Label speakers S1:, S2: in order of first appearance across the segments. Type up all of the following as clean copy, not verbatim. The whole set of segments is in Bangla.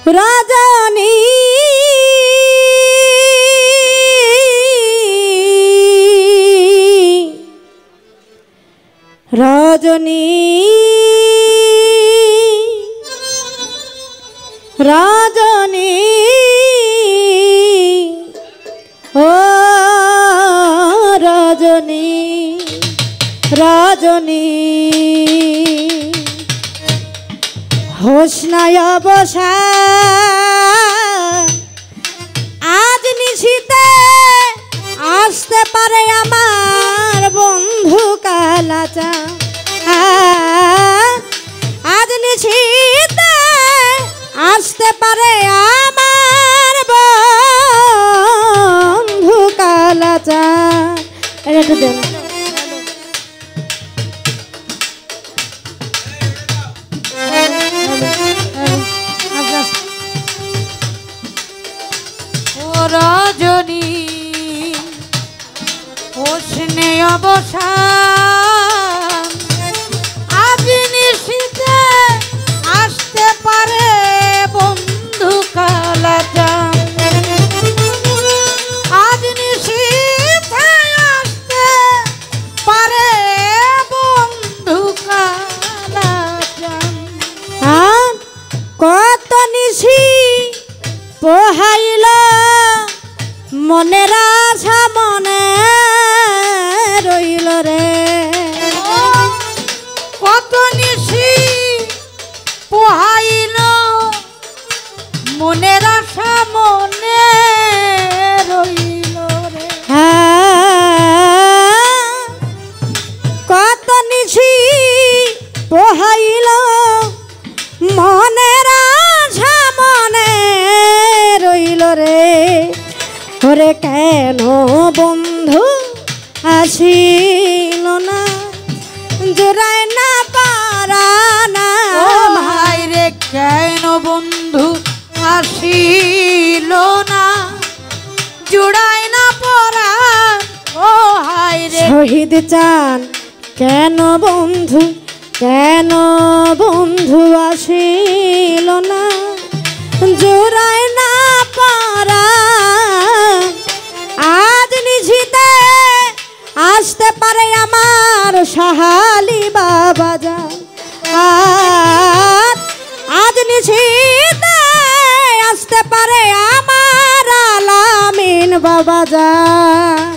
S1: রজনী রজনী রজনী ও রজনী রজনী হোস নাই অবসান আজ নিশিতে আসতে পারে আমার বন্ধু কালাচাঁদ আজ নিশিতে আসতে পারে আমার বন্ধু কালাচাঁদ। একটু দেন
S2: রজনী হোসনে অবসান আজ নিশিতে আসতে পারে বন্ধু কালাচাঁদ আজ নিশিতে আসতে পারে বন্ধু কালাচাঁদ।
S1: কত নিশি পোহাইল মনের আশা মনে রইল রে
S2: কত নিশি পোহাইল মনের আশা মনে রইল রে
S1: কত নিশি পোহাইল মনের আশা মনে রইল রে ওরে কেন বন্ধু আসিল না জোড়ায় না পারা না
S2: ভাই রে কেন বন্ধু আসিল না জুড়ায় না পরা ও হাই রে
S1: শহীদ চান কেন বন্ধু আসিল না জোড়ায় না পারা আজ নিশিতে আসতে পারে আমার সাহালি বাবা যান আজ নিশিতে আসতে পারে আমার আলামিন বাবা যান।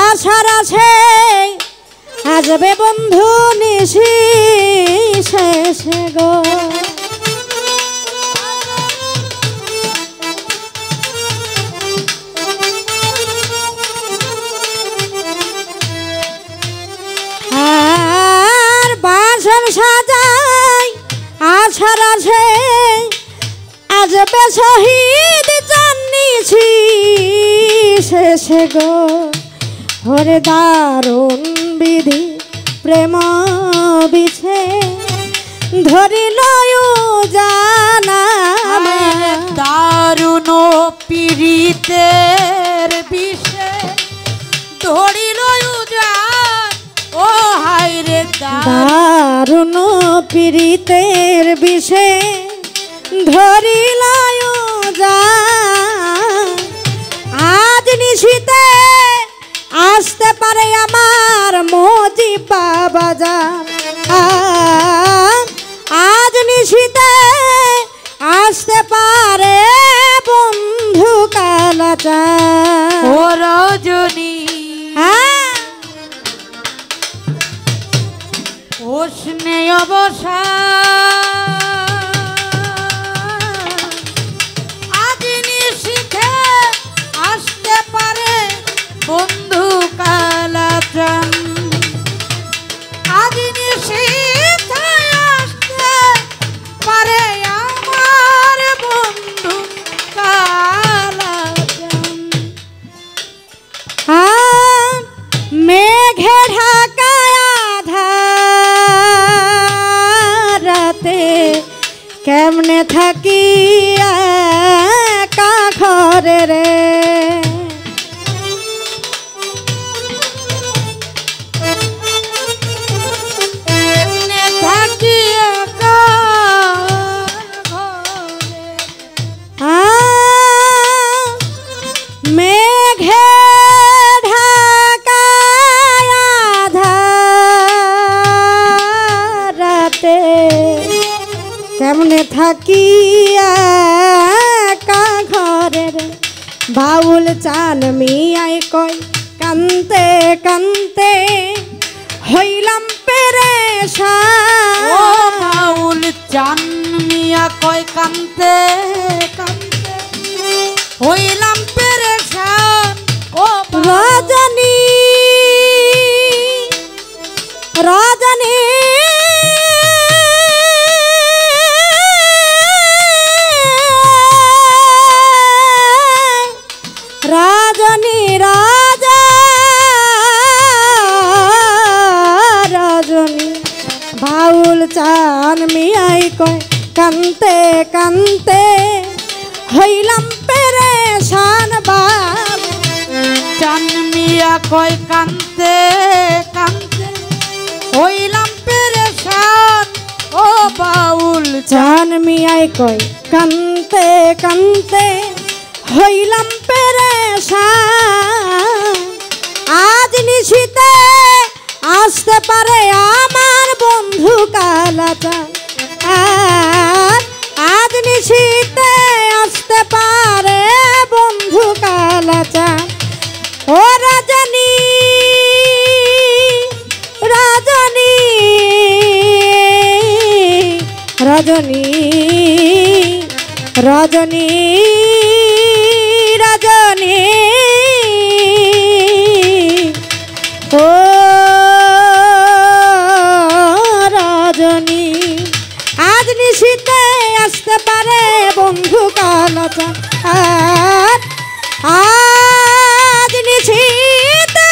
S1: আশার আছে আসবে বন্ধু নিশি শেষে গো আর বাসন সাজাই আশার আছে আসবে শহীদ চান নিশি শেষে গো হরে দারুণ বিধি প্রেম বিছে ধরিল জানা
S2: দারুণ পীড়িতের বিষে ধরিল জান ও হাই রে
S1: দারুণ পীড়িতের বিষে ধরিল জান আজ নিশিতে আসতে পারে আমার মজি বাবা যান চান
S2: ও রজনী ও স্নেহ বসা আজ নিশীথে আসতে পারে বন্ধু কালাচান আজ নিশীথে আসতে পারে আমার বন্ধু কালাচান
S1: মেঘে ঢাকায় আধার রাতে কেমনে থাকি একা ঘরে রে
S2: থাকি একা ঘরে
S1: মেঘে ঢাকায় আধার রাতে কেমনে থাকি একা ঘরে রে বাউল চান মিয়াই কয় কান্তে কান্তে হইলাম পেরেশান
S2: ও বাউল চান মিয়া কয় কান্তে কান্তে হইলাম পেরেশান ও
S1: রজনী রজনী রজনী রাজা রজনী বাউল চান মিয়াই কয় কান্তে কান্তে হইলাম পেরেশান বাবু
S2: চান মিয়া কয় কান্তে কান্তে হইলাম পেরেশান ও বাউল
S1: চান মিয়াই কয় কান্তে কান্তে হইলাম পেরেশান আজ নিশীথে আসতে পারে আমার বন্ধু কালাচান আজ নিশীথে আসতে পারে বন্ধু কালাচান ও রজনী রজনী রজনী রজনী রজনী ও রজনী আজ নিশীথে আসতে পারে বন্ধু কালাচান আজ নিশীথে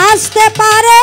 S1: আসতে পারে